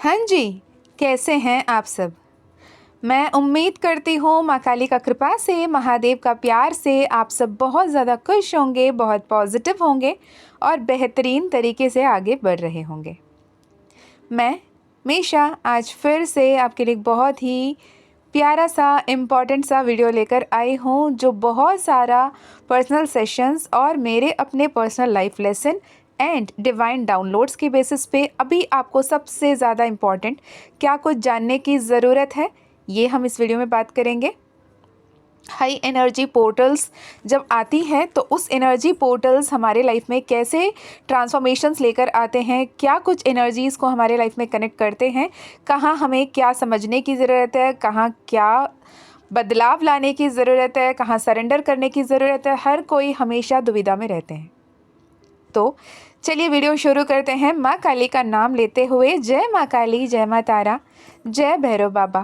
हाँ जी, कैसे हैं आप सब? मैं उम्मीद करती हूँ माँ काली का कृपा से, महादेव का प्यार से आप सब बहुत ज़्यादा खुश होंगे, बहुत पॉजिटिव होंगे और बेहतरीन तरीके से आगे बढ़ रहे होंगे। मैं मीशा आज फिर से आपके लिए बहुत ही प्यारा सा इम्पॉर्टेंट सा वीडियो लेकर आई हूँ, जो बहुत सारा पर्सनल सेशंस और मेरे अपने personal life lesson and divine downloads की बेसिस पे अभी आपको सबसे ज़्यादा इम्पॉर्टेंट क्या कुछ जानने की ज़रूरत है, ये हम इस वीडियो में बात करेंगे। हाई एनर्जी पोर्टल्स जब आती हैं तो उस एनर्जी पोर्टल्स हमारे लाइफ में कैसे ट्रांसफॉर्मेशंस लेकर आते हैं, क्या कुछ एनर्जीज़ को हमारे लाइफ में कनेक्ट करते हैं, कहाँ हमें क्या समझने की ज़रूरत है, कहाँ क्या बदलाव लाने की ज़रूरत है, कहाँ सरेंडर करने की ज़रूरत है। हर कोई हमेशा दुविधा में रहते हैं। तो चलिए वीडियो शुरू करते हैं माँ काली का नाम लेते हुए। जय माँ काली, जय माँ तारा, जय भैरव बाबा।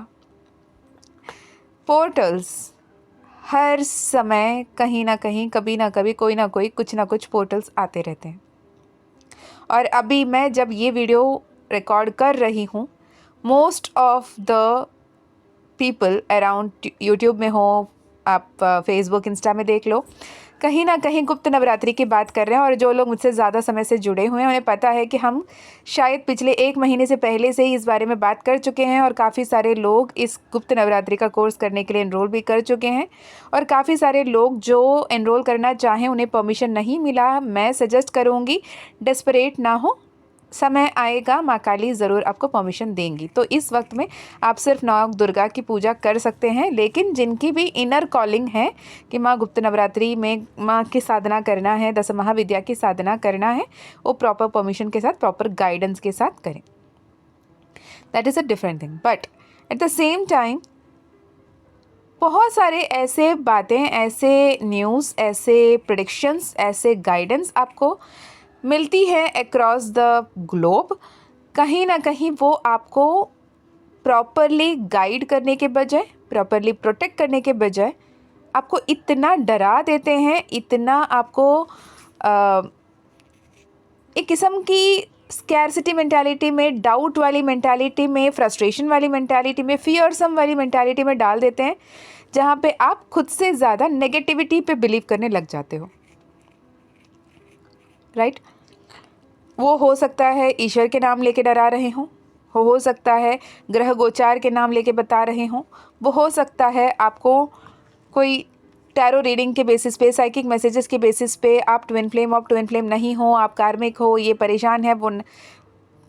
पोर्टल्स हर समय कहीं ना कहीं, कभी ना कभी, कोई ना कोई, कुछ ना कुछ पोर्टल्स आते रहते हैं। और अभी मैं जब ये वीडियो रिकॉर्ड कर रही हूँ, most of the people around YouTube में हो, आप फेसबुक इंस्टा में देख लो, कहीं ना कहीं गुप्त नवरात्रि की बात कर रहे हैं। और जो लोग मुझसे ज़्यादा समय से जुड़े हुए हैं उन्हें पता है कि हम शायद पिछले 1 महीने से पहले से ही इस बारे में बात कर चुके हैं और काफ़ी सारे लोग इस गुप्त नवरात्रि का कोर्स करने के लिए एनरोल भी कर चुके हैं। और काफ़ी सारे लोग जो एनरोल करना चाहें उन्हें परमिशन नहीं मिला। मैं सजेस्ट करूँगी डेस्परेट ना हो, समय आएगा माँ काली ज़रूर आपको परमिशन देंगी। तो इस वक्त में आप सिर्फ नौ दुर्गा की पूजा कर सकते हैं, लेकिन जिनकी भी इनर कॉलिंग है कि माँ गुप्त नवरात्रि में माँ की साधना करना है, 10 महाविद्या की साधना करना है, वो प्रॉपर परमिशन के साथ, प्रॉपर गाइडेंस के साथ करें। That is a different thing. But at the same time बहुत सारे ऐसे बातें, ऐसे न्यूज़, ऐसे प्रेडिक्शंस, ऐसे गाइडेंस आपको मिलती है अक्रॉस द ग्लोब। कहीं ना कहीं वो आपको प्रॉपरली गाइड करने के बजाय, प्रॉपरली प्रोटेक्ट करने के बजाय आपको इतना डरा देते हैं, इतना आपको एक किस्म की स्कैरसिटी मेंटालिटी में, डाउट वाली मेंटालिटी में, फ्रस्ट्रेशन वाली मेंटालिटी में, फियरसम वाली मेंटालिटी में डाल देते हैं, जहाँ पे आप खुद से ज़्यादा नेगेटिविटी पे बिलीव करने लग जाते हो। राइट? वो हो सकता है ईश्वर के नाम लेके डरा रहे हों, हो सकता है ग्रह गोचार के नाम लेके बता रहे हों, वो हो सकता है आपको कोई टैरो रीडिंग के बेसिस पे, साइकिक मैसेजेस के बेसिस पे आप ट्विन फ्लेम नहीं हो, आप कार्मिक हो, ये परेशान है,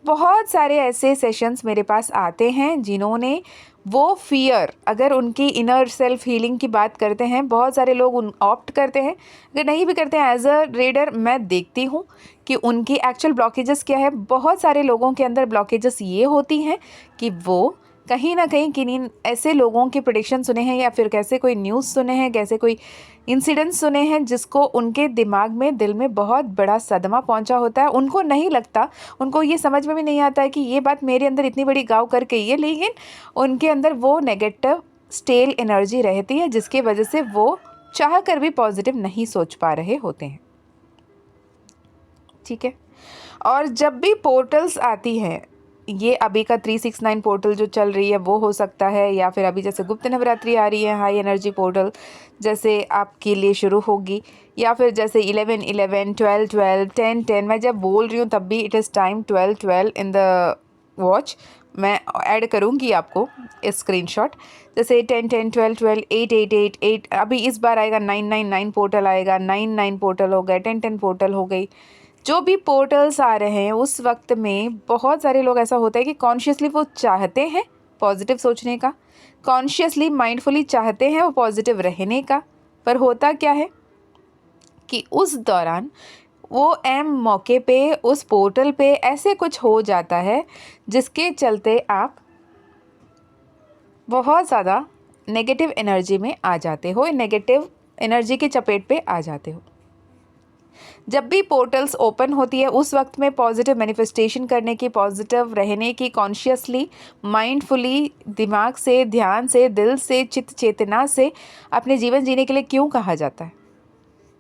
बहुत सारे ऐसे सेशंस मेरे पास आते हैं जिन्होंने वो फियर, अगर उनकी इनर सेल्फ हीलिंग की बात करते हैं, बहुत सारे लोग ऑप्ट करते हैं, अगर नहीं भी करते हैं, एज अ रीडर मैं देखती हूँ कि उनकी एक्चुअल ब्लॉकेजेस क्या है। बहुत सारे लोगों के अंदर ब्लॉकेजेस ये होती हैं कि वो कहीं ना कहीं किन्हीं ऐसे लोगों की प्रेडिक्शन सुने हैं, या फिर कैसे कोई न्यूज़ सुने हैं, कैसे कोई इंसिडेंट्स सुने हैं जिसको उनके दिमाग में, दिल में बहुत बड़ा सदमा पहुंचा होता है। उनको नहीं लगता, उनको ये समझ में भी नहीं आता है कि ये बात मेरे अंदर इतनी बड़ी गाँव करके ये, लेकिन उनके अंदर वो नेगेटिव स्टेल एनर्जी रहती है जिसकी वजह से वो चाह कर भी पॉजिटिव नहीं सोच पा रहे होते हैं। ठीक है? और जब भी पोर्टल्स आती हैं, ये अभी का 369 पोर्टल जो चल रही है वो हो सकता है, या फिर अभी जैसे गुप्त नवरात्रि आ रही है, हाई एनर्जी पोर्टल जैसे आपके लिए शुरू होगी, या फिर जैसे 11-11, 12-12, 10-10, मैं जब बोल रही हूँ तब भी it is time 12-12 in the watch. मैं ऐड करूँगी आपको इस स्क्रीनशॉट, जैसे 10-10, 12-12, 8-8, 8, अभी इस बार आएगा 9-9-9 पोर्टल आएगा, 9-9 पोर्टल हो गए, 10-10 पोर्टल हो गई। जो भी पोर्टल्स आ रहे हैं उस वक्त में बहुत सारे लोग, ऐसा होता है कि कॉन्शियसली वो चाहते हैं पॉजिटिव सोचने का, कॉन्शियसली माइंडफुली चाहते हैं वो पॉजिटिव रहने का, पर होता क्या है कि उस दौरान वो मौके पे, उस पोर्टल पे ऐसे कुछ हो जाता है जिसके चलते आप बहुत ज़्यादा नेगेटिव एनर्जी में आ जाते हो, नेगेटिव एनर्जी की चपेट पे आ जाते हो। जब भी पोर्टल्स ओपन होती है उस वक्त में पॉजिटिव मैनिफेस्टेशन करने की, पॉजिटिव रहने की, कॉन्शियसली, माइंडफुली, दिमाग से, ध्यान से, दिल से, चित्त चेतना से अपने जीवन जीने के लिए क्यों कहा जाता है,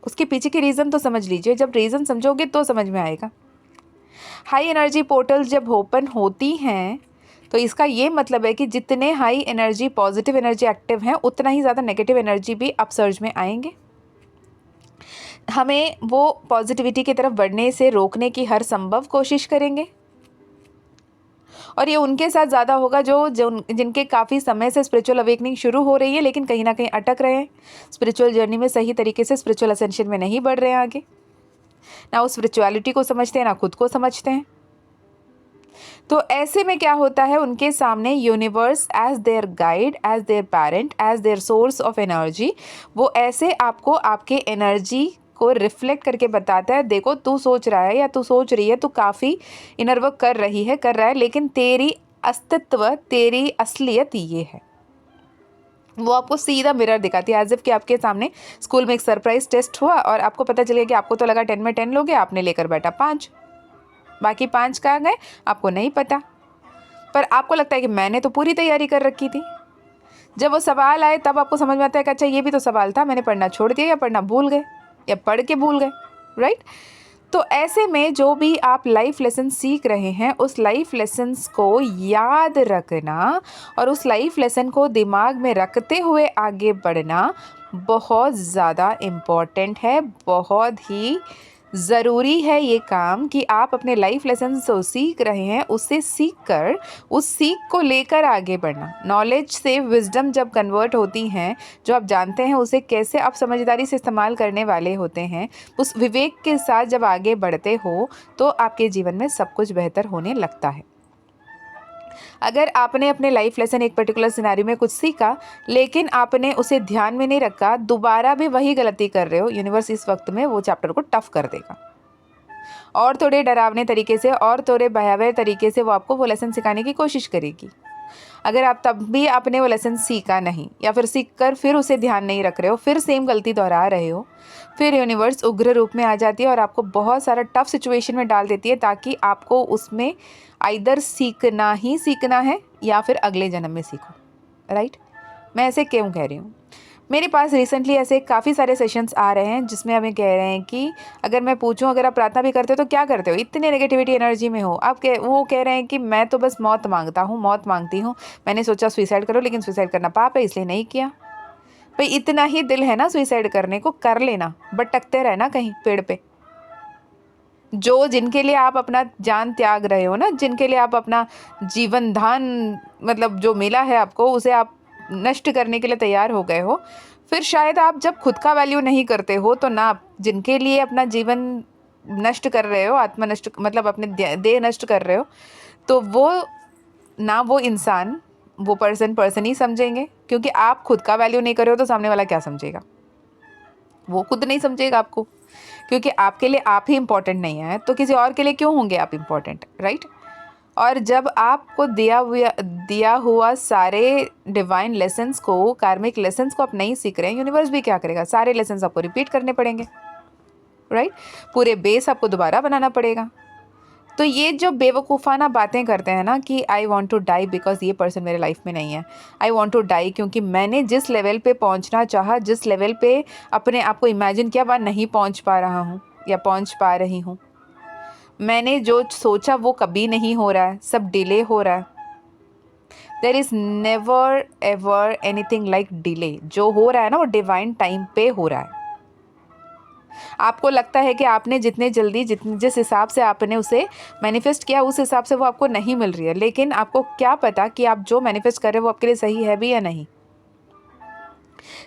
उसके पीछे की रीज़न तो समझ लीजिए। जब रीज़न समझोगे तो समझ में आएगा। हाई एनर्जी पोर्टल्स जब ओपन होती हैं तो इसका ये मतलब है कि जितने high energy positive energy active हैं उतना ही ज़्यादा नेगेटिव एनर्जी भी अपसर्ज में आएंगे। हमें वो पॉजिटिविटी की तरफ बढ़ने से रोकने की हर संभव कोशिश करेंगे, और ये उनके साथ ज़्यादा होगा जो जिनके काफ़ी समय से स्पिरिचुअल अवेकनिंग शुरू हो रही है लेकिन कहीं ना कहीं अटक रहे हैं, स्पिरिचुअल जर्नी में सही तरीके से स्पिरिचुअल असेंशन में नहीं बढ़ रहे हैं आगे, ना उस स्पिरिचुअलिटी को समझते हैं ना खुद को समझते हैं। तो ऐसे में क्या होता है, उनके सामने universe as their guide, as their parent, as their source of energy, वो ऐसे आपको आपके एनर्जी को रिफ्लेक्ट करके बताता है, देखो तू सोच रहा है या तू सोच रही है, तू काफ़ी इनर वर्क कर रहा है, लेकिन तेरी अस्तित्व, तेरी असलियत ये है। वो आपको सीधा मिरर दिखाती है, एज इफ कि आपके सामने स्कूल में एक सरप्राइज टेस्ट हुआ और आपको पता चलेगा कि आपको तो लगा 10 में 10 लोगे, आपने लेकर बैठा 5, बाकी 5 कहाँ गए आपको नहीं पता, पर आपको लगता है कि मैंने तो पूरी तैयारी कर रखी थी। जब वो सवाल आए तब आपको समझ में आता है कि अच्छा ये भी तो सवाल था, मैंने पढ़ना छोड़ दिया या पढ़ना भूल गए या पढ़ के भूल गए, राइट। तो ऐसे में जो भी आप लाइफ लेसन सीख रहे हैं उस लाइफ लेसन्स को याद रखना और उस लाइफ लेसन को दिमाग में रखते हुए आगे बढ़ना बहुत ज़्यादा इम्पॉर्टेंट है, बहुत ही ज़रूरी है ये काम कि आप अपने लाइफ लेसन जो सीख रहे हैं उससे सीख कर उस सीख को लेकर आगे बढ़ना। नॉलेज से विजडम जब कन्वर्ट होती हैं, जो आप जानते हैं उसे कैसे आप समझदारी से इस्तेमाल करने वाले होते हैं, उस विवेक के साथ जब आगे बढ़ते हो तो आपके जीवन में सब कुछ बेहतर होने लगता है। अगर आपने अपने लाइफ लेसन एक पर्टिकुलर सिनेरियो में कुछ सीखा लेकिन आपने उसे ध्यान में नहीं रखा, दोबारा भी वही गलती कर रहे हो, यूनिवर्स इस वक्त में वो चैप्टर को टफ कर देगा और थोड़े डरावने तरीके से और थोड़े भयावह तरीके से वो आपको वो लेसन सिखाने की कोशिश करेगी। अगर आप तब भी आपने वो लेसन सीखा नहीं या फिर सीख कर फिर उसे ध्यान नहीं रख रहे हो, फिर सेम गलती दोहरा रहे हो, फिर यूनिवर्स उग्र रूप में आ जाती है और आपको बहुत सारा टफ सिचुएशन में डाल देती है ताकि आपको उसमें आइदर सीखना ही सीखना है या फिर अगले जन्म में सीखो, राइट। मैं ऐसे क्यों कह रही हूँ, मेरे पास रिसेंटली ऐसे काफ़ी सारे सेशंस आ रहे हैं जिसमें हमें कह रहे हैं कि अगर मैं पूछूं अगर आप प्रार्थना भी करते हो तो क्या करते हो, इतने नेगेटिविटी एनर्जी में हो आप, वो कह रहे हैं कि मैं तो बस मौत मांगता हूँ, मौत मांगती हूँ, मैंने सोचा सुइसाइड करो लेकिन सुइसाइड करना पाप है इसलिए नहीं किया। भाई इतना ही दिल है ना सुइसाइड करने को, कर लेना, भटकते रहना कहीं पेड़ पे। जो जिनके लिए आप अपना जान त्याग रहे हो ना, जिनके लिए आप अपना जीवन दान मतलब जो मिला है आपको उसे आप नष्ट करने के लिए तैयार हो गए हो, फिर शायद आप जब खुद का वैल्यू नहीं करते हो तो ना आप जिनके लिए अपना जीवन नष्ट कर रहे हो, आत्मा नष्ट मतलब अपने देह नष्ट कर रहे हो, तो वो ना वो इंसान वो पर्सन ही समझेंगे, क्योंकि आप खुद का वैल्यू नहीं कर रहे हो तो सामने वाला क्या समझेगा, वो खुद नहीं समझेगा आपको, क्योंकि आपके लिए आप ही इम्पोर्टेंट नहीं है तो किसी और के लिए क्यों होंगे आप इम्पोर्टेंट, राइट। और जब आपको दिया हुआ सारे डिवाइन लेसन्स को, कार्मिक लेसन्स को आप नहीं सीख रहे हैं, यूनिवर्स भी क्या करेगा, सारे लेसन्स आपको रिपीट करने पड़ेंगे, राइट। पूरे बेस आपको दोबारा बनाना पड़ेगा। तो ये जो बेवकूफ़ाना बातें करते हैं ना कि I want to die because ये पर्सन मेरे लाइफ में नहीं है, आई वॉन्ट टू डाई क्योंकि मैंने जिस लेवल पे पहुंचना चाहा, जिस लेवल पे अपने आप को इमेजिन किया वहाँ नहीं पहुंच पा रहा हूँ या पहुंच पा रही हूँ, मैंने जो सोचा वो कभी नहीं हो रहा है, सब डिले हो रहा है। There is never ever anything like delay. जो हो रहा है ना वो डिवाइन टाइम पे हो रहा है। आपको लगता है कि आपने जितने जल्दी जिस हिसाब से आपने उसे मैनिफेस्ट किया उस हिसाब से वो आपको नहीं मिल रही है, लेकिन आपको क्या पता कि आप जो मैनिफेस्ट कर रहे हो वो आपके लिए सही है भी या नहीं।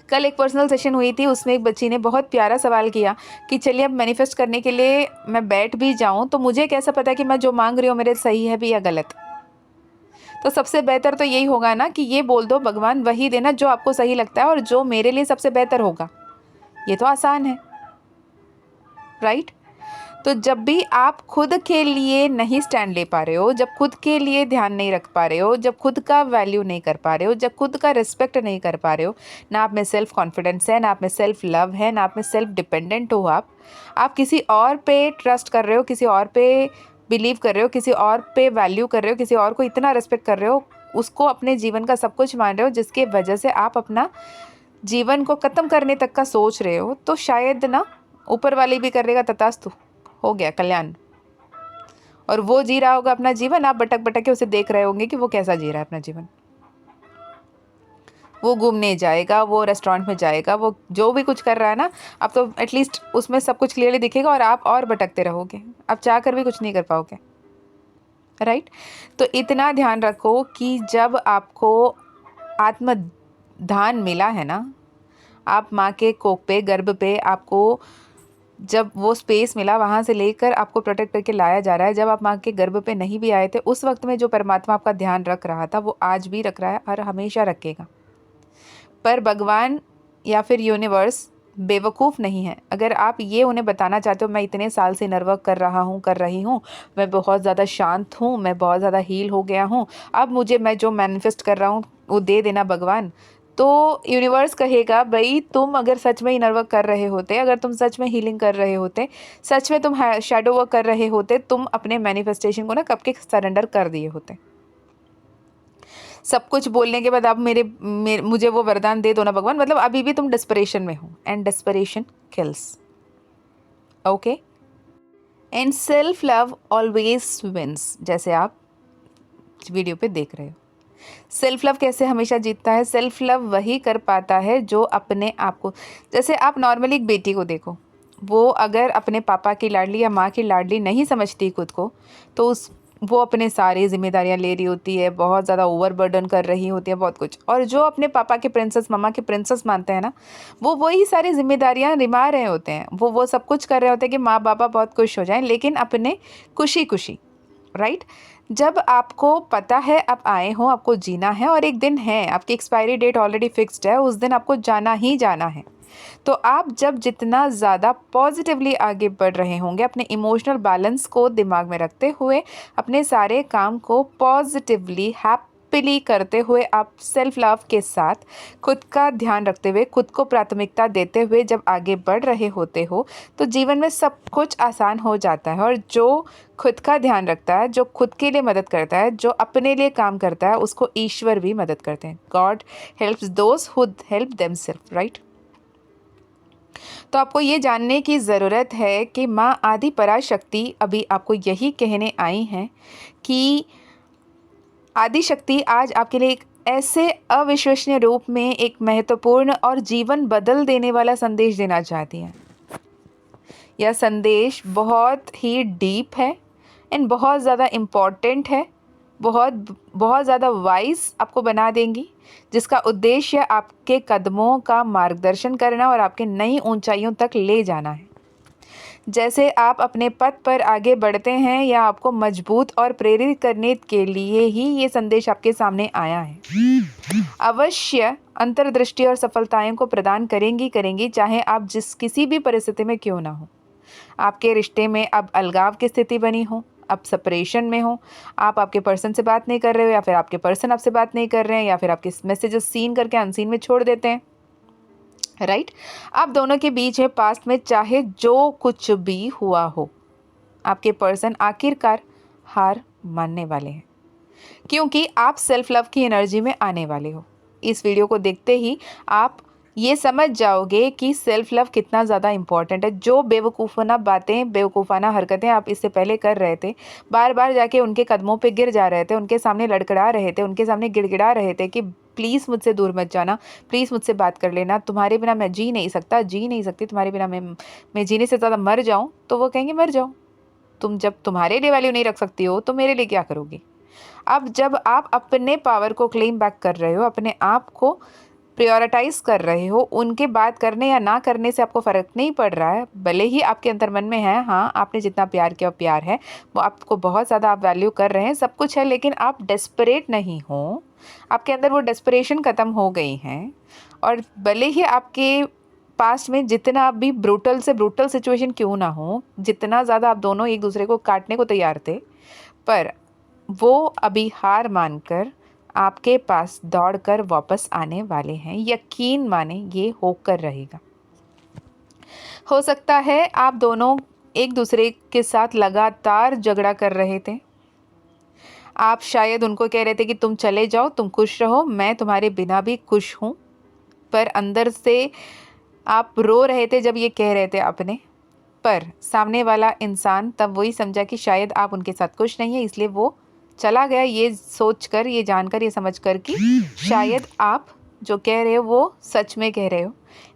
कल एक पर्सनल सेशन हुई थी, उसमें एक बच्ची ने बहुत प्यारा सवाल किया कि चलिए अब मैनिफेस्ट करने के लिए मैं बैठ भी जाऊं तो मुझे कैसा पता कि मैं जो मांग रही हूँ मेरे सही है भी या गलत। तो सबसे बेहतर तो यही होगा ना कि ये बोल दो भगवान वही देना जो आपको सही लगता है और जो मेरे लिए सबसे बेहतर होगा। ये तो आसान है, राइट। तो जब भी आप खुद के लिए नहीं स्टैंड ले पा रहे हो, जब खुद के लिए ध्यान नहीं रख पा रहे हो, जब खुद का वैल्यू नहीं कर पा रहे हो, जब खुद का रिस्पेक्ट नहीं कर पा रहे हो, ना आप में सेल्फ कॉन्फिडेंस है, ना आप में सेल्फ लव है, ना आप में सेल्फ डिपेंडेंट हो, आप किसी और पे ट्रस्ट कर रहे हो, किसी और पे बिलीव कर रहे हो, किसी और पे वैल्यू कर रहे हो, किसी और को इतना रिस्पेक्ट कर रहे हो, उसको अपने जीवन का सब कुछ मान रहे हो, जिसके वजह से आप अपना जीवन को ख़त्म करने तक का सोच रहे हो, तो शायद ना ऊपर वाले भी करेगा तथास्तु, हो गया कल्याण। और वो जी रहा होगा अपना जीवन, आप भटक भटक के उसे देख रहे होंगे कि वो कैसा जी रहा है अपना जीवन। वो घूमने जाएगा, वो रेस्टोरेंट में जाएगा, वो जो भी कुछ कर रहा है ना, अब तो एटलीस्ट उसमें सब कुछ क्लियरली दिखेगा और आप और भटकते रहोगे, आप चाह कर भी कुछ नहीं कर पाओगे, राइट। तो इतना ध्यान रखो कि जब आपको आत्मधान मिला है ना, आप माँ के कोख पे, गर्भ पे, आपको जब वो स्पेस मिला, वहाँ से लेकर आपको प्रोटेक्ट करके लाया जा रहा है। जब आप माँ के गर्भ पे नहीं भी आए थे, उस वक्त में जो परमात्मा आपका ध्यान रख रहा था, वो आज भी रख रहा है और हमेशा रखेगा। पर भगवान या फिर यूनिवर्स बेवकूफ़ नहीं है। अगर आप ये उन्हें बताना चाहते हो, मैं इतने साल से इनर वर्क कर रहा हूँ, कर रही हूँ, मैं बहुत ज़्यादा शांत हूँ, मैं बहुत ज़्यादा हील हो गया हूँ, अब मुझे, मैं जो मैनिफेस्ट कर रहा हूँ वो दे देना भगवान, तो यूनिवर्स कहेगा भाई तुम अगर सच में इनर वर्क कर रहे होते, अगर तुम सच में हीलिंग कर रहे होते, सच में तुम शैडो वर्क कर रहे होते, तुम अपने मैनिफेस्टेशन को ना कब के सरेंडर कर दिए होते। सब कुछ बोलने के बाद आप मुझे वो वरदान दे दो ना भगवान, मतलब अभी भी तुम डिस्परेशन में हो, and desperation kills, okay. And self love always wins, जैसे आप वीडियो पे देख रहे हो। सेल्फ लव कैसे हमेशा जीतता है? सेल्फ लव वही कर पाता है जो अपने आप को, जैसे आप नॉर्मली एक बेटी को देखो, वो अगर अपने पापा की लाडली या माँ की लाडली नहीं समझती खुद को, तो वो अपने सारी जिम्मेदारियां ले रही होती है, बहुत ज़्यादा ओवरबर्डन कर रही होती है, बहुत कुछ। और जो अपने पापा के प्रिंसेस, मम्मा के प्रिंसेस मानते हैं ना, वो वही सारी जिम्मेदारियां निभा रहे होते हैं, वो सब कुछ कर रहे होते हैं कि माँ बाबा बहुत खुश हो जाएं, लेकिन अपने खुशी खुशी, राइट। जब आपको पता है आप आए हो, आपको जीना है, और एक दिन है, आपकी एक्सपायरी डेट ऑलरेडी फिक्स्ड है, उस दिन आपको जाना ही जाना है, तो आप जब जितना ज़्यादा पॉजिटिवली आगे बढ़ रहे होंगे, अपने इमोशनल बैलेंस को दिमाग में रखते हुए, अपने सारे काम को पॉजिटिवली हैप्पीली करते हुए, आप सेल्फ लव के साथ खुद का ध्यान रखते हुए, खुद को प्राथमिकता देते हुए जब आगे बढ़ रहे होते हो, तो जीवन में सब कुछ आसान हो जाता है। और जो खुद का ध्यान रखता है, जो खुद के लिए मदद करता है, जो अपने लिए काम करता है, उसको ईश्वर भी मदद करते हैं। God helps those who help themselves, right. तो आपको ये जानने की ज़रूरत है कि माँ आदि पराशक्ति अभी आपको यही कहने आई हैं कि आदि शक्ति आज आपके लिए एक ऐसे अविश्वसनीय रूप में एक महत्वपूर्ण और जीवन बदल देने वाला संदेश देना चाहती हैं। यह संदेश बहुत ही डीप है एंड बहुत ज़्यादा इम्पॉर्टेंट है, बहुत ज़्यादा वाइज आपको बना देंगी, जिसका उद्देश्य आपके कदमों का मार्गदर्शन करना और आपके नई ऊंचाइयों तक ले जाना है। जैसे आप अपने पथ पर आगे बढ़ते हैं, या आपको मजबूत और प्रेरित करने के लिए ही ये संदेश आपके सामने आया है। अवश्य अंतर्दृष्टि और सफलताओं को प्रदान करेंगी, चाहे आप किसी भी परिस्थिति में क्यों ना हो। आपके रिश्ते में अब अलगाव की स्थिति बनी हो, आप सेपरेशन में हो, आप आपके पर्सन से बात नहीं कर रहे हो, या फिर आपके पर्सन आपसे बात नहीं कर रहे हैं, या फिर आपके मैसेजेस सीन करके अनसीन में छोड़ देते हैं, राइट। आप दोनों के बीच है पास्ट में चाहे जो कुछ भी हुआ हो, आपके पर्सन आखिरकार हार मानने वाले हैं, क्योंकि आप सेल्फ लव की एनर्जी में आने वाले हो। इस वीडियो को देखते ही आप ये समझ जाओगे कि सेल्फ लव कितना ज़्यादा इम्पॉर्टेंट है। जो बेवकूफ़ाना बातें, बेवकूफ़ाना हरकतें आप इससे पहले कर रहे थे, बार बार जाके उनके कदमों पे गिर जा रहे थे, उनके सामने लड़खड़ा रहे थे, उनके सामने गिड़गिड़ा रहे थे कि प्लीज़ मुझसे दूर मत जाना, प्लीज़ मुझसे बात कर लेना, तुम्हारे बिना मैं जी नहीं सकता, जी नहीं सकती, तुम्हारे बिना मैं जीने से ज़्यादा मर जाऊँ, तो वो कहेंगे मर जाओ, तुम जब तुम्हारे लिए वैल्यू नहीं रख सकती हो तो मेरे लिए क्या करोगी। अब जब आप अपने पावर को क्लेम बैक कर रहे हो, अपने आप को प्रायोरिटाइज कर रहे हो, उनके बात करने या ना करने से आपको फ़र्क नहीं पड़ रहा है, भले ही आपके अंतर्मन में है, हाँ आपने जितना प्यार किया प्यार है, वो आपको बहुत ज़्यादा आप वैल्यू कर रहे हैं, सब कुछ है, लेकिन आप डेस्परेट नहीं हो, आपके अंदर वो डेस्परेशन ख़त्म हो गई है। और भले ही आपके पास्ट में जितना भी ब्रूटल से ब्रूटल सिचुएशन क्यों ना हो, जितना ज़्यादा आप दोनों एक दूसरे को काटने को तैयार थे, पर वो अभी हार मानकर आपके पास दौड़कर वापस आने वाले हैं। यकीन माने ये होकर रहेगा। हो सकता है आप दोनों एक दूसरे के साथ लगातार झगड़ा कर रहे थे, आप शायद उनको कह रहे थे कि तुम चले जाओ, तुम खुश रहो, मैं तुम्हारे बिना भी खुश हूँ, पर अंदर से आप रो रहे थे जब ये कह रहे थे अपने, पर सामने वाला इंसान तब वही समझा कि शायद आप उनके साथ खुश नहीं है, इसलिए वो चला गया, ये सोचकर, ये जानकर, ये समझकर कि शायद आप जो कह रहे हो वो सच में कह रहे हो।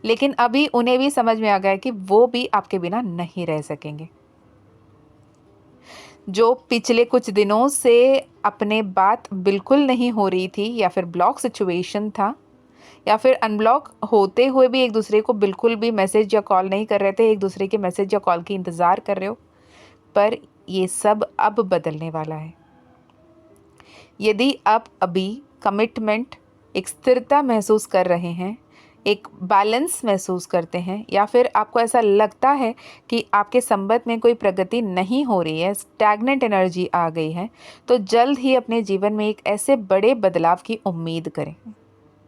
लेकिन अभी उन्हें भी समझ में आ गया कि वो भी आपके बिना नहीं रह सकेंगे। जो पिछले कुछ दिनों से अपने बात बिल्कुल नहीं हो रही थी, या फिर ब्लॉक सिचुएशन था, या फिर अनब्लॉक होते हुए भी एक दूसरे को बिल्कुल भी मैसेज या कॉल नहीं कर रहे थे, एक दूसरे के मैसेज या कॉल की इंतज़ार कर रहे हो, पर ये सब अब बदलने वाला है। यदि आप अभी कमिटमेंट, एक स्थिरता महसूस कर रहे हैं, एक बैलेंस महसूस करते हैं, या फिर आपको ऐसा लगता है कि आपके संबंध में कोई प्रगति नहीं हो रही है, स्टैग्नेंट एनर्जी आ गई है, तो जल्द ही अपने जीवन में एक ऐसे बड़े बदलाव की उम्मीद करें।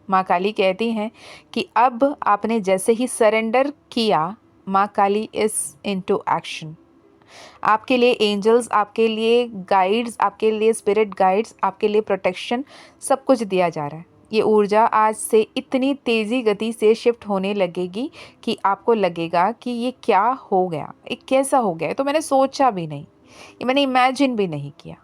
माँ काली कहती हैं कि अब आपने जैसे ही सरेंडर किया, माँ काली इज़ इनटू एक्शन। आपके लिए एंजल्स, आपके लिए गाइड्स, आपके लिए स्पिरिट गाइड्स, आपके लिए प्रोटेक्शन, सब कुछ दिया जा रहा है। ये ऊर्जा आज से इतनी तेज़ी गति से शिफ्ट होने लगेगी कि आपको लगेगा कि ये क्या हो गया, ये कैसा हो गया, तो मैंने सोचा भी नहीं, ये मैंने इमेजिन भी नहीं किया।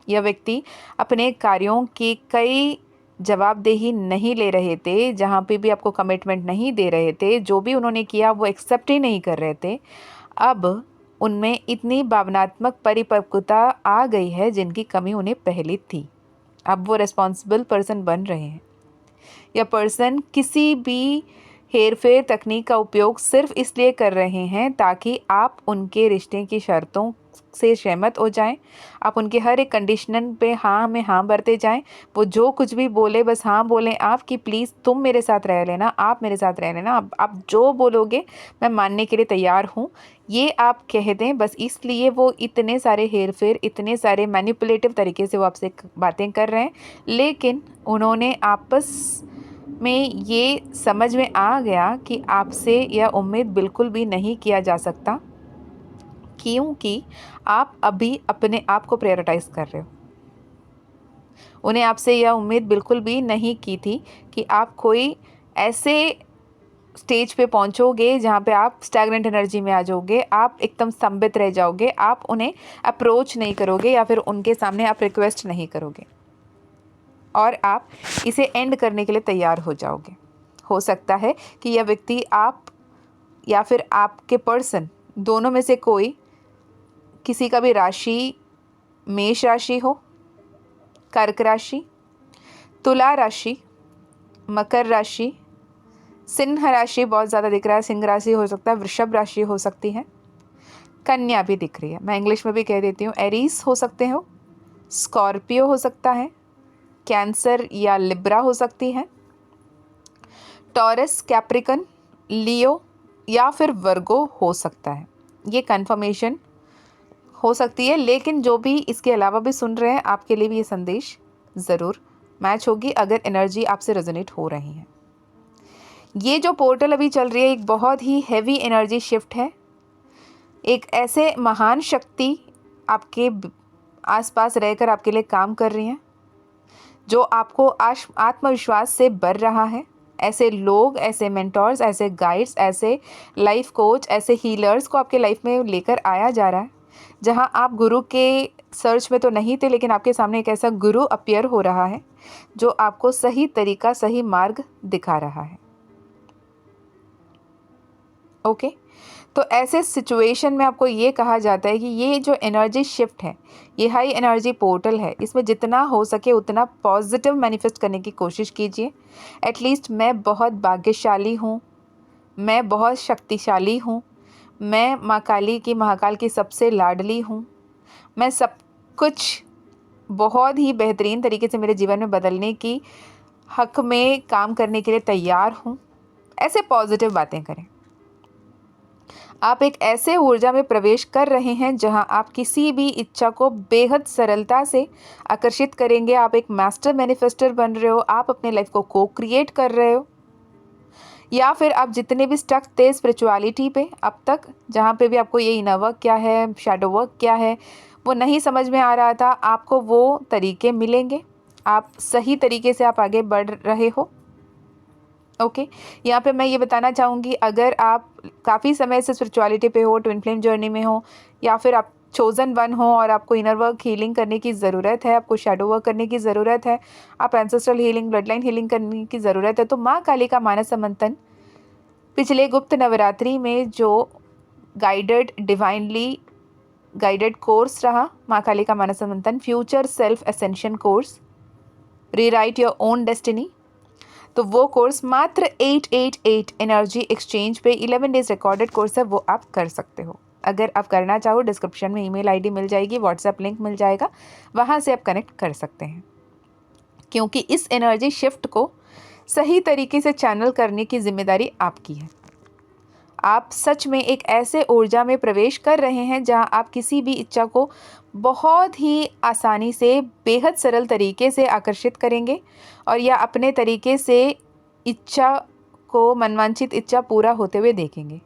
यह व्यक्ति अपने कार्यों की कई जवाबदेही नहीं ले रहे थे, जहाँ पे भी आपको कमिटमेंट नहीं दे रहे थे, जो भी उन्होंने किया वो एक्सेप्ट ही नहीं कर रहे थे। अब उनमें इतनी भावनात्मक परिपक्वता आ गई है जिनकी कमी उन्हें पहले थी। अब वो रिस्पॉन्सिबल पर्सन बन रहे हैं। यह पर्सन किसी भी हेरफेर तकनीक का उपयोग सिर्फ इसलिए कर रहे हैं ताकि आप उनके रिश्ते की शर्तों से सहमत हो जाएं, आप उनके हर एक कंडीशन पे हाँ में हाँ भरते जाएं। वो जो कुछ भी बोले बस हाँ बोलें आप, कि प्लीज़ तुम मेरे साथ रह लेना, आप मेरे साथ रह लेना, आप जो बोलोगे मैं मानने के लिए तैयार हूँ, ये आप कह दें बस। इसलिए वो इतने सारे हेरफेर, इतने सारे मैनिपुलेटिव तरीके से वो आपसे बातें कर रहे हैं, लेकिन उन्होंने आपस में ये समझ में आ गया कि आपसे यह उम्मीद बिल्कुल भी नहीं किया जा सकता, क्योंकि आप अभी अपने आप को प्रायोरिटाइज कर रहे हो। उन्हें आपसे यह उम्मीद बिल्कुल भी नहीं की थी कि आप कोई ऐसे स्टेज पे पहुंचोगे जहाँ पे आप स्टैग्नेंट एनर्जी में आ जाओगे, आप एकदम स्तंभित रह जाओगे, आप उन्हें अप्रोच नहीं करोगे या फिर उनके सामने आप रिक्वेस्ट नहीं करोगे और आप इसे एंड करने के लिए तैयार हो जाओगे। हो सकता है कि यह व्यक्ति, आप या फिर आपके पर्सन, दोनों में से कोई, किसी का भी राशि मेष राशि हो, कर्क राशि, तुला राशि, मकर राशि, सिंह राशि बहुत ज़्यादा दिख रहा है, सिंह राशि हो सकता है, वृषभ राशि हो सकती है, कन्या भी दिख रही है, मैं इंग्लिश में भी कह देती हूँ, एरीज हो सकते हो, स्कॉर्पियो हो सकता है, कैंसर या लिब्रा हो सकती है, टॉरस, कैप्रिकन, लियो या फिर वर्गो हो सकता है। ये कन्फर्मेशन हो सकती है, लेकिन जो भी इसके अलावा भी सुन रहे हैं, आपके लिए भी ये संदेश ज़रूर मैच होगी अगर एनर्जी आपसे रेजोनेट हो रही है। ये जो पोर्टल अभी चल रही है एक बहुत ही हैवी एनर्जी शिफ्ट है। एक ऐसे महान शक्ति आपके आसपास रहकर आपके लिए काम कर रही हैं, जो आपको आत्मविश्वास से भर रहा है। ऐसे लोग, ऐसे मेंटोर्स, ऐसे गाइड्स, ऐसे लाइफ कोच, ऐसे हीलर्स को आपके लाइफ में लेकर आया जा रहा है, जहां आप गुरु के सर्च में तो नहीं थे, लेकिन आपके सामने एक ऐसा गुरु अपीयर हो रहा है जो आपको सही तरीका, सही मार्ग दिखा रहा है। ओके, तो ऐसे सिचुएशन में आपको ये कहा जाता है कि ये जो एनर्जी शिफ्ट है, ये हाई एनर्जी पोर्टल है, इसमें जितना हो सके उतना पॉजिटिव मैनिफेस्ट करने की कोशिश कीजिए। एटलीस्ट मैं बहुत भाग्यशाली हूँ, मैं बहुत शक्तिशाली हूँ, मैं माँ काली की, महाकाल की सबसे लाडली हूँ, मैं सब कुछ बहुत ही बेहतरीन तरीके से मेरे जीवन में बदलने की हक में काम करने के लिए तैयार हूँ। ऐसे पॉजिटिव बातें करें। आप एक ऐसे ऊर्जा में प्रवेश कर रहे हैं जहां आप किसी भी इच्छा को बेहद सरलता से आकर्षित करेंगे। आप एक मास्टर मैनिफेस्टर बन रहे हो, आप अपने लाइफ को को क्रिएट कर रहे हो, या फिर आप जितने भी स्टक थे स्पिरिचुअलिटी पे अब तक, जहाँ पे भी आपको ये इनर वर्क क्या है, शैडो वर्क क्या है, वो नहीं समझ में आ रहा था, आपको वो तरीके मिलेंगे। आप सही तरीके से आप आगे बढ़ रहे हो। ओके, यहाँ पे मैं ये बताना चाहूँगी, अगर आप काफ़ी समय से स्पिरिचुअलिटी पे हो, ट्विन फ्लेम जर्नी में हो, या फिर आप चोज़न वन हो और आपको इनर वर्क हीलिंग करने की ज़रूरत है, आपको शैडो वर्क करने की ज़रूरत है, आप ancestral healing, blood line healing करने की ज़रूरत है, तो माँ काली का मानस मंथन पिछले गुप्त नवरात्रि में जो गाइडेड, डिवाइनली गाइडेड कोर्स रहा, माँ काली का मानस मंथन future self ascension course, rewrite your own destiny, तो वो कोर्स मात्र 888 एनर्जी एक्सचेंज पे 11 डेज रिकॉर्डेड कोर्स है, वो आप कर सकते हो। अगर आप करना चाहो, डिस्क्रिप्शन में ईमेल आईडी मिल जाएगी, व्हाट्सएप लिंक मिल जाएगा, वहाँ से आप कनेक्ट कर सकते हैं। क्योंकि इस एनर्जी शिफ्ट को सही तरीके से चैनल करने की जिम्मेदारी आपकी है। आप सच में एक ऐसे ऊर्जा में प्रवेश कर रहे हैं जहां आप किसी भी इच्छा को बहुत ही आसानी से, बेहद सरल तरीके से आकर्षित करेंगे और या अपने तरीके से इच्छा को, मनवांछित इच्छा पूरा होते हुए देखेंगे।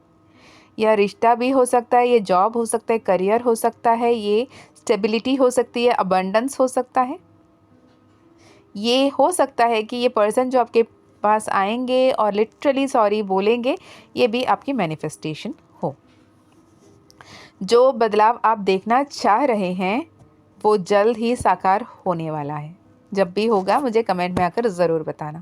यह रिश्ता भी हो सकता है, ये जॉब हो सकता है, करियर हो सकता है, ये स्टेबिलिटी हो सकती है, अबंडेंस हो सकता है। ये हो सकता है कि ये पर्सन जो आपके पास आएंगे और लिटरली सॉरी बोलेंगे, ये भी आपकी मैनिफेस्टेशन हो। जो बदलाव आप देखना चाह रहे हैं वो जल्द ही साकार होने वाला है। जब भी होगा मुझे कमेंट में आकर ज़रूर बताना।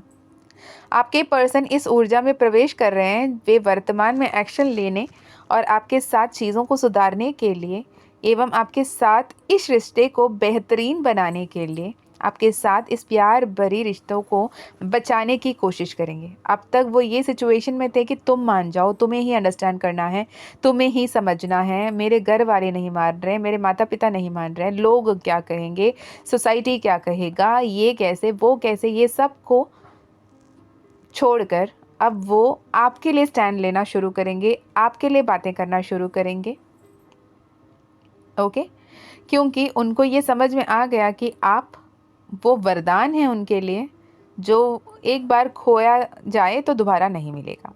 आपके पर्सन इस ऊर्जा में प्रवेश कर रहे हैं, वे वर्तमान में एक्शन लेने और आपके साथ चीज़ों को सुधारने के लिए एवं आपके साथ इस रिश्ते को बेहतरीन बनाने के लिए, आपके साथ इस प्यार भरी रिश्तों को बचाने की कोशिश करेंगे। अब तक वो ये सिचुएशन में थे कि तुम मान जाओ, तुम्हें ही अंडरस्टैंड करना है, तुम्हें ही समझना है, मेरे घर वाले नहीं मान रहे, मेरे माता पिता नहीं मान रहे, लोग क्या कहेंगे, सोसाइटी क्या कहेगा, ये कैसे, वो कैसे, ये सब को छोड़कर अब वो आपके लिए स्टैंड लेना शुरू करेंगे, आपके लिए बातें करना शुरू करेंगे। ओके, क्योंकि उनको ये समझ में आ गया कि आप वो वरदान हैं उनके लिए, जो एक बार खोया जाए तो दोबारा नहीं मिलेगा।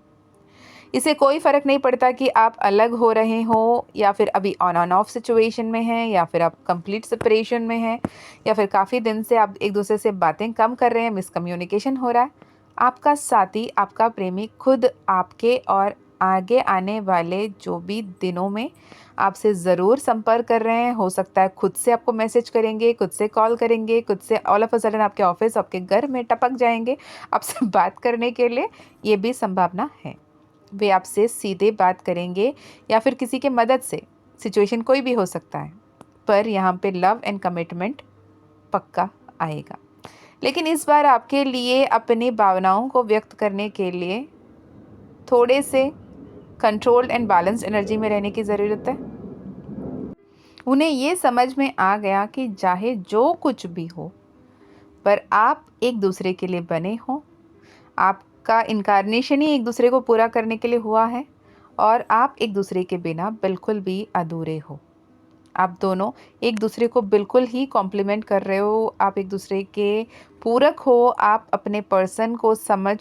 इसे कोई फ़र्क नहीं पड़ता कि आप अलग हो रहे हो या फिर अभी ऑन ऑफ सिचुएशन में हैं, या फिर आप कंप्लीट सेपरेशन में हैं, या फिर काफ़ी दिन से आप एक दूसरे से बातें कम कर रहे हैं, मिसकम्युनिकेशन हो रहा है। आपका साथी, आपका प्रेमी खुद आपके और आगे आने वाले जो भी दिनों में आपसे ज़रूर संपर्क कर रहे हैं। हो सकता है खुद से आपको मैसेज करेंगे, खुद से कॉल करेंगे, खुद से ऑल ऑफ अ सडन आपके ऑफिस, आपके घर में टपक जाएंगे आपसे बात करने के लिए, ये भी संभावना है। वे आपसे सीधे बात करेंगे या फिर किसी के मदद से, सिचुएशन कोई भी हो सकता है, पर यहाँ पे लव एंड कमिटमेंट पक्का आएगा। लेकिन इस बार आपके लिए अपनी भावनाओं को व्यक्त करने के लिए थोड़े से कंट्रोल्ड एंड बैलेंस्ड एनर्जी में रहने की ज़रूरत है। उन्हें ये समझ में आ गया कि चाहे जो कुछ भी हो, पर आप एक दूसरे के लिए बने हो, आपका इनकारनेशन ही एक दूसरे को पूरा करने के लिए हुआ है और आप एक दूसरे के बिना बिल्कुल भी अधूरे हो। आप दोनों एक दूसरे को बिल्कुल ही कॉम्प्लीमेंट कर रहे हो, आप एक दूसरे के पूरक हो, आप अपने पर्सन को समझ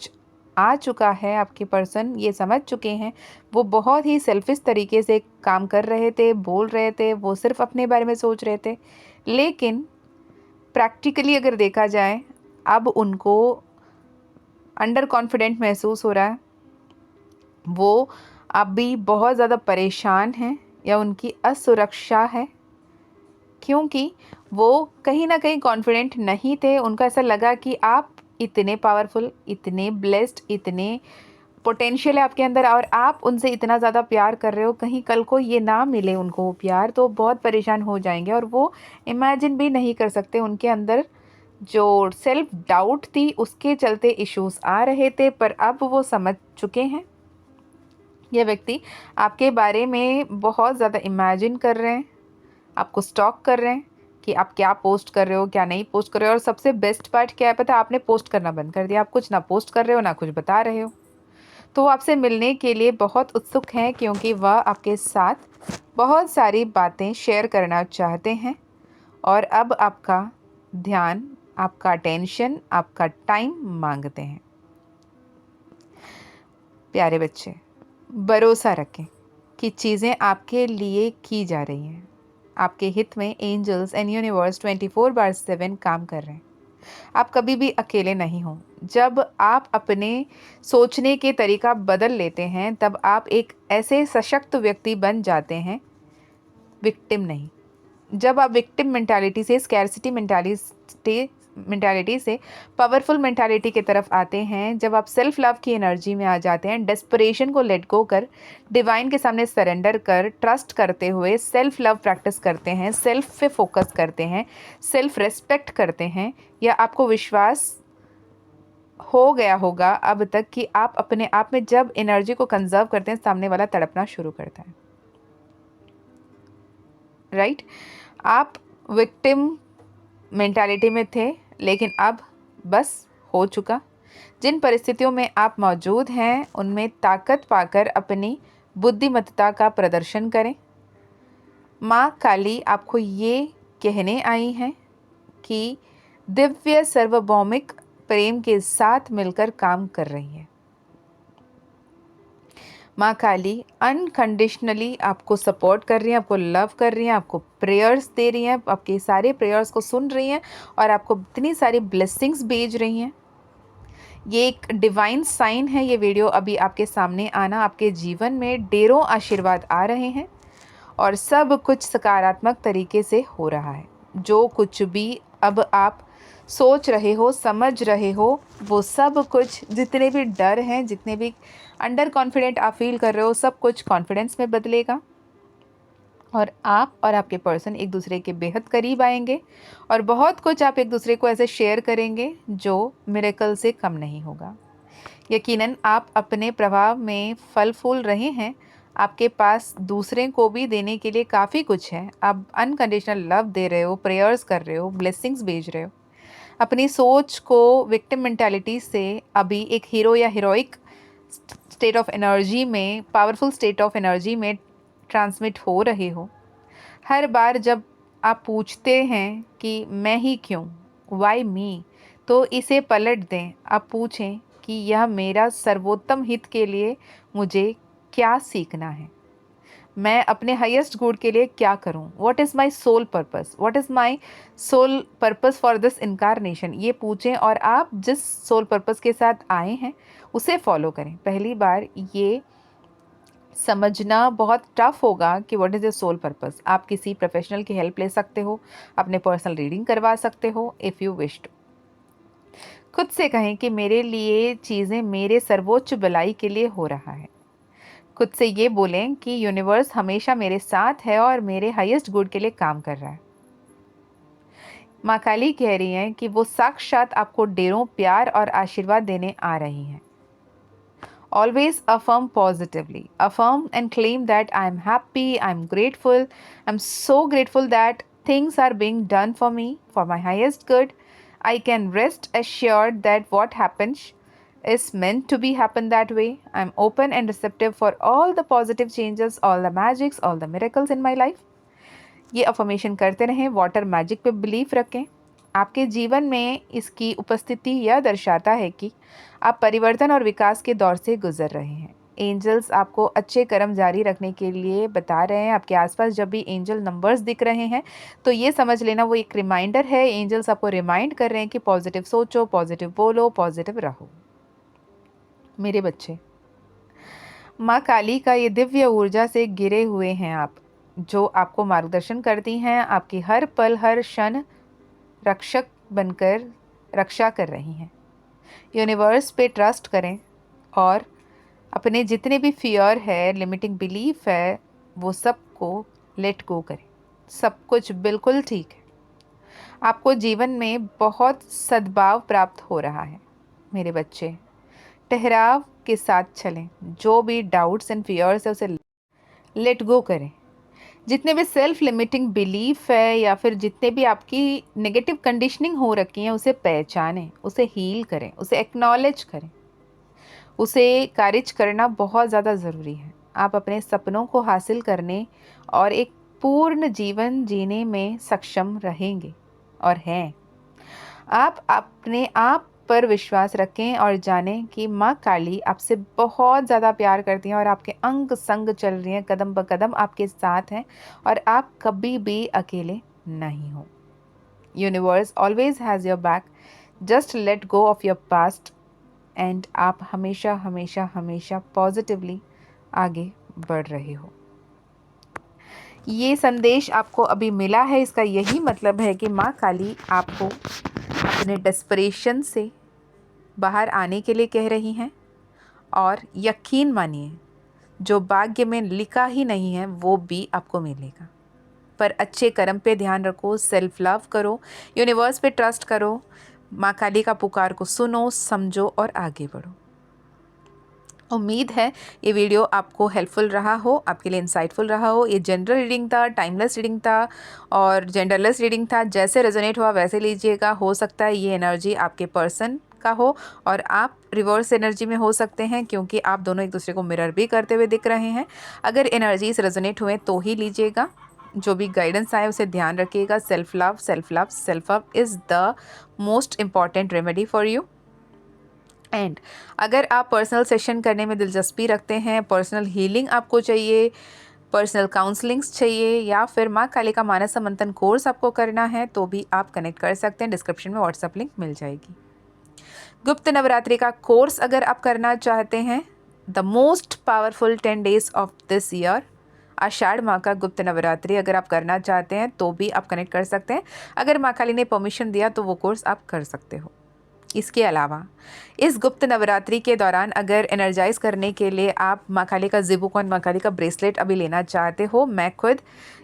आ चुका है, आपके पर्सन ये समझ चुके हैं, वो बहुत ही सेल्फिश तरीके से काम कर रहे थे, बोल रहे थे, वो सिर्फ अपने बारे में सोच रहे थे, लेकिन प्रैक्टिकली अगर देखा जाए अब उनको अंडर कॉन्फिडेंट महसूस हो रहा है। वो अभी बहुत ज़्यादा परेशान हैं या उनकी असुरक्षा है, क्योंकि वो कहीं ना कहीं कॉन्फिडेंट नहीं थे। उनको ऐसा लगा कि आप इतने पावरफुल, इतने ब्लेस्ड, इतने पोटेंशियल है आपके अंदर और आप उनसे इतना ज़्यादा प्यार कर रहे हो, कहीं कल को ये ना मिले उनको प्यार तो बहुत परेशान हो जाएंगे। और वो इमेजिन भी नहीं कर सकते, उनके अंदर जो सेल्फ डाउट थी उसके चलते इश्यूज आ रहे थे, पर अब वो समझ चुके हैं। ये व्यक्ति आपके बारे में बहुत ज़्यादा इमेजिन कर रहे हैं, आपको स्टॉक कर रहे हैं कि आप क्या पोस्ट कर रहे हो, क्या नहीं पोस्ट कर रहे हो। और सबसे बेस्ट पार्ट क्या है पता है, आपने पोस्ट करना बंद कर दिया। आप कुछ ना पोस्ट कर रहे हो, ना कुछ बता रहे हो। तो वो आपसे मिलने के लिए बहुत उत्सुक हैं, क्योंकि वह आपके साथ बहुत सारी बातें शेयर करना चाहते हैं और अब आपका ध्यान, आपका अटेंशन, आपका टाइम मांगते हैं। प्यारे बच्चे, भरोसा रखें कि चीज़ें आपके लिए की जा रही हैं। आपके हित में एंजल्स एंड यूनिवर्स 24/7 काम कर रहे हैं। आप कभी भी अकेले नहीं हो। जब आप अपने सोचने के तरीका बदल लेते हैं, तब आप एक ऐसे सशक्त व्यक्ति बन जाते हैं, विक्टिम नहीं। जब आप विक्टिम मेंटालिटी से स्कैरसिटी मेंटालिटी से पावरफुल मेंटालिटी की तरफ आते हैं, जब आप सेल्फ लव की एनर्जी में आ जाते हैं, डेस्परेशन को लेट गो कर डिवाइन के सामने सरेंडर कर ट्रस्ट करते हुए सेल्फ लव प्रैक्टिस करते हैं, सेल्फ पे फोकस करते हैं, सेल्फ रेस्पेक्ट करते हैं, या आपको विश्वास हो गया होगा अब तक कि आप अपने आप में जब एनर्जी को कंजर्व करते हैं, सामने वाला तड़पना शुरू करता है। राइट? आप विक्टिम मेंटालिटी में थे, लेकिन अब बस हो चुका। जिन परिस्थितियों में आप मौजूद हैं, उनमें ताकत पाकर अपनी बुद्धिमत्ता का प्रदर्शन करें। माँ काली आपको ये कहने आई हैं कि दिव्य सार्वभौमिक प्रेम के साथ मिलकर काम कर रही है। माँ काली अनकंडीशनली आपको सपोर्ट कर रही हैं, आपको लव कर रही हैं, आपको प्रेयर्स दे रही हैं, आपके सारे प्रेयर्स को सुन रही हैं और आपको इतनी सारी ब्लेसिंग्स भेज रही हैं। ये एक डिवाइन साइन है, ये वीडियो अभी आपके सामने आना। आपके जीवन में ढेरों आशीर्वाद आ रहे हैं और सब कुछ सकारात्मक तरीके से हो रहा है। जो कुछ भी अब आप सोच रहे हो, समझ रहे हो, वो सब कुछ, जितने भी डर हैं, जितने भी अंडर कॉन्फिडेंट आप फील कर रहे हो, सब कुछ कॉन्फिडेंस में बदलेगा और आप और आपके पर्सन एक दूसरे के बेहद करीब आएंगे और बहुत कुछ आप एक दूसरे को ऐसे शेयर करेंगे जो मिरेकल से कम नहीं होगा। यकीनन आप अपने प्रभाव में फल फूल रहे हैं। आपके पास दूसरे को भी देने के लिए काफ़ी कुछ है। आप अनकंडीशनल लव दे रहे हो, प्रेयर्स कर रहे हो, ब्लेसिंग्स भेज रहे हो। अपनी सोच को विक्टिम मेंटालिटी से अभी एक हीरो या हीरोइक स्टेट ऑफ एनर्जी में, पावरफुल स्टेट ऑफ एनर्जी में ट्रांसमिट हो रहे हो। हर बार जब आप पूछते हैं कि मैं ही क्यों, वाई मी, तो इसे पलट दें। आप पूछें कि यह मेरा सर्वोत्तम हित के लिए मुझे क्या सीखना है, मैं अपने हाईएस्ट गुड के लिए क्या करूं, what is my soul purpose, what is my soul purpose for this incarnation. ये पूछें और आप जिस सोल पर्पस के साथ आए हैं उसे फॉलो करें। पहली बार ये समझना बहुत टफ होगा कि what is your soul purpose. आप किसी प्रोफेशनल की हेल्प ले सकते हो, अपने पर्सनल रीडिंग करवा सकते हो इफ़ यू विश टू। खुद से कहें कि मेरे लिए चीज़ें मेरे सर्वोच्च भलाई के लिए हो रहा है। खुद से ये बोलें कि यूनिवर्स हमेशा मेरे साथ है और मेरे हाईएस्ट गुड के लिए काम कर रहा है। माँ काली कह रही हैं कि वो साक्षात आपको ढेरों प्यार और आशीर्वाद देने आ रही हैं। Always affirm positively. Affirm and claim that I am happy, I am grateful, I'm so grateful that things are being done for me for my highest good. I can rest assured that what happens is meant to be happen that way. I'm open and receptive for all the positive changes, all the magics, all the miracles in my life. ये affirmation करते रहें। Water magic पे belief रखें। आपके जीवन में इसकी उपस्थिति यह दर्शाता है कि आप परिवर्तन और विकास के दौर से गुजर रहे हैं। एंजल्स आपको अच्छे कर्म जारी रखने के लिए बता रहे हैं। आपके आसपास जब भी एंजल नंबर्स दिख रहे हैं तो ये समझ लेना वो एक रिमाइंडर है। एंजल्स आपको रिमाइंड कर रहे हैं कि पॉजिटिव सोचो, पॉजिटिव बोलो, पॉजिटिव रहो। मेरे बच्चे, माँ काली का ये दिव्य ऊर्जा से घिरे हुए हैं आप, जो आपको मार्गदर्शन करती हैं। आपकी हर पल हर क्षण रक्षक बनकर रक्षा कर रही हैं। यूनिवर्स पे ट्रस्ट करें और अपने जितने भी फियर है, लिमिटिंग बिलीफ है, वो सब को लेट गो करें। सब कुछ बिल्कुल ठीक है। आपको जीवन में बहुत सद्भाव प्राप्त हो रहा है। मेरे बच्चे, ठहराव के साथ चलें। जो भी डाउट्स एंड फियर्स है उसे लेट गो करें। जितने भी सेल्फ लिमिटिंग बिलीफ है या फिर जितने भी आपकी नेगेटिव कंडीशनिंग हो रखी हैं, उसे पहचानें, उसे हील करें, उसे एक्नॉलेज करें, उसे खारिज करना बहुत ज़्यादा ज़रूरी है। आप अपने सपनों को हासिल करने और एक पूर्ण जीवन जीने में सक्षम रहेंगे और हैं। आप अपने आप पर विश्वास रखें और जानें कि माँ काली आपसे बहुत ज़्यादा प्यार करती हैं और आपके अंग संग चल रही हैं, कदम ब कदम आपके साथ हैं और आप कभी भी अकेले नहीं हो। Universe always has your back, just let go of your past and आप हमेशा हमेशा हमेशा पॉजिटिवली आगे बढ़ रहे हो। ये संदेश आपको अभी मिला है, इसका यही मतलब है कि माँ काली आपको अपने डेस्परेशन से बाहर आने के लिए कह रही हैं। और यकीन मानिए, जो भाग्य में लिखा ही नहीं है वो भी आपको मिलेगा। पर अच्छे कर्म पे ध्यान रखो, सेल्फ लव करो, यूनिवर्स पे ट्रस्ट करो, माँ काली का पुकार को सुनो, समझो और आगे बढ़ो। उम्मीद है ये वीडियो आपको हेल्पफुल रहा हो, आपके लिए इंसाइटफुल रहा हो। ये जनरल रीडिंग था, टाइमलेस रीडिंग था और जेंडरलेस रीडिंग था। जैसे रेजोनेट हुआ वैसे लीजिएगा। हो सकता है ये एनर्जी आपके पर्सन का हो और आप रिवर्स एनर्जी में हो सकते हैं, क्योंकि आप दोनों एक दूसरे को मिरर भी करते हुए दिख रहे हैं। अगर एनर्जीज रेजोनेट हुए तो ही लीजिएगा। जो भी गाइडेंस आए उसे ध्यान रखिएगा। Self love, self love, self love is the most important remedy for you. And अगर आप पर्सनल सेशन करने में दिलचस्पी रखते हैं, पर्सनल हीलिंग आपको चाहिए, पर्सनल काउंसलिंग्स चाहिए, या फिर माँ काली का मानस मंथन कोर्स आपको करना है, तो भी आप कनेक्ट कर सकते हैं। डिस्क्रिप्शन में व्हाट्सएप लिंक मिल जाएगी। गुप्त नवरात्रि का कोर्स अगर आप करना चाहते हैं, the most powerful 10 days of this year, आषाढ़ माह का गुप्त नवरात्रि अगर आप करना चाहते हैं तो भी आप कनेक्ट कर सकते हैं। अगर माँ काली ने परमिशन दिया तो वो कोर्स आप कर सकते हो। इसके अलावा इस गुप्त नवरात्रि के दौरान अगर एनर्जाइज करने के लिए आप माँ काली का ज़िबुकॉइन, माँ काली का ब्रेसलेट अभी लेना चाहते हो, मैं खुद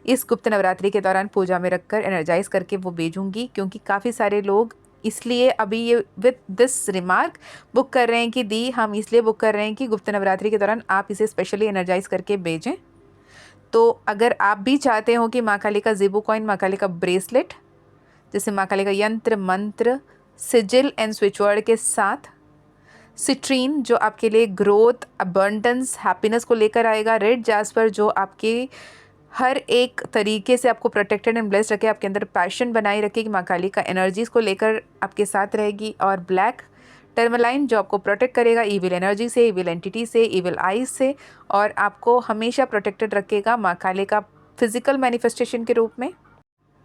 इस गुप्त नवरात्रि के दौरान पूजा में रखकर एनर्जाइज करके वो भेजूँगी, क्योंकि काफ़ी सारे लोग इसलिए अभी ये विद दिस रिमार्क बुक कर रहे हैं कि दी हम इसलिए बुक कर रहे हैं कि गुप्त नवरात्रि के दौरान आप इसे स्पेशली एनर्जाइज करके भेजें। तो अगर आप भी चाहते हो कि माँ काली का ज़िबुकॉइन, माँ काली का ब्रेसलेट, जैसे माँ काली का यंत्र मंत्र, सिजिल एंड स्विच वर्ड के साथ सिट्रीन जो आपके लिए ग्रोथ, अबंडेंस, हैप्पीनेस को लेकर आएगा, रेड जास्पर जो आपके हर एक तरीके से आपको प्रोटेक्टेड एंड ब्लेस्ड रखे, आपके अंदर पैशन बनाए रखेगी, माँ काली का एनर्जीज़ को लेकर आपके साथ रहेगी, और ब्लैक टर्मलाइन जो आपको प्रोटेक्ट करेगा ईविल एनर्जी से, ईविल एंटिटी से, ईविल आइज से, और आपको हमेशा प्रोटेक्टेड रखेगा माँ काली का फिजिकल मैनिफेस्टेशन के रूप में।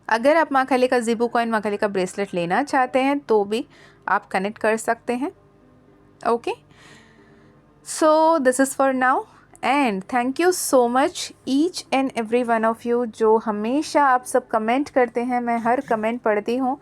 अगर आप माँ काली का ज़िबुकॉइन, माँ काली का ब्रेसलेट लेना चाहते हैं तो भी आप कनेक्ट कर सकते हैं। Okay, so this is for now and thank you so much each and every one of you, जो हमेशा आप सब कमेंट करते हैं। मैं हर कमेंट पढ़ती हूँ,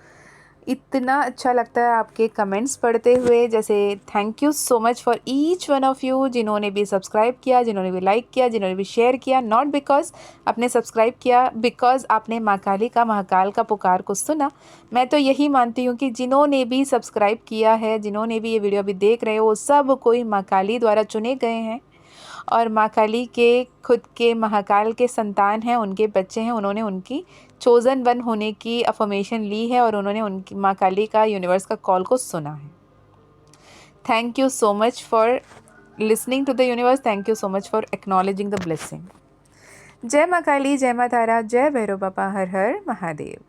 इतना अच्छा लगता है आपके कमेंट्स पढ़ते हुए। जैसे thank you so much for each one of you, जिन्होंने भी सब्सक्राइब किया, जिन्होंने भी लाइक किया, जिन्होंने भी शेयर किया। नॉट बिकॉज आपने सब्सक्राइब किया, बिकॉज आपने माँ काली का, महाकाल का पुकार को सुना। मैं तो यही मानती हूँ कि जिन्होंने भी सब्सक्राइब किया है, जिन्होंने भी ये वीडियो अभी देख रहे हो, वो सब कोई माँ काली द्वारा चुने गए हैं और माँ काली के खुद के महाकाल के संतान हैं, उनके बच्चे हैं। उन्होंने उनकी चोज़न वन होने की अफर्मेशन ली है और उन्होंने उनकी माँ काली का, यूनिवर्स का कॉल को सुना है। Thank you so much for listening to the universe, thank you so much for acknowledging the blessing. जय माँ काली, जय माँ तारा, जय भैरव बाबा, हर हर महादेव।